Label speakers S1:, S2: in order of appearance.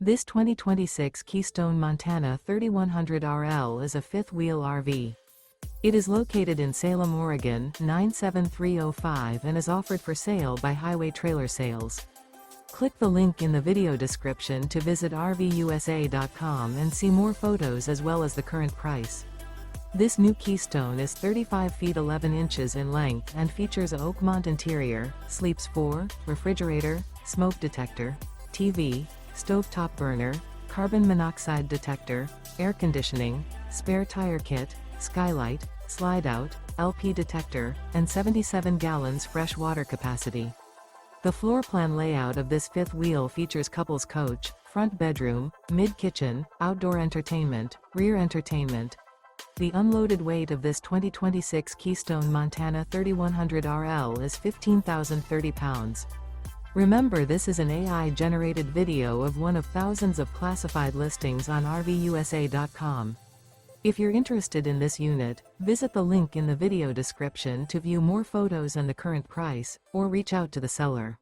S1: This 2026 Keystone Montana 3100RL is a fifth-wheel RV. It is located in Salem, Oregon, 97305 and is offered for sale by Highway Trailer Sales. Click the link in the video description to visit RVUSA.com and see more photos as well as the current price. This new Keystone is 35 feet 11 inches in length and features a OAKMONT interior, sleeps 4, refrigerator, smoke detector, TV, stovetop burner, carbon monoxide detector, air conditioning, spare tire kit, Skylight, Slideout, LP detector, and 77 gallons fresh water capacity. The floor plan layout of this fifth wheel features couples coach, front bedroom, mid-kitchen, outdoor entertainment, rear entertainment. The unloaded weight of this 2026 Keystone Montana 3100RL is 15,030 pounds. Remember, this is an AI-generated video of one of thousands of classified listings on RVUSA.com. If you're interested in this unit, visit the link in the video description to view more photos and the current price, or reach out to the seller.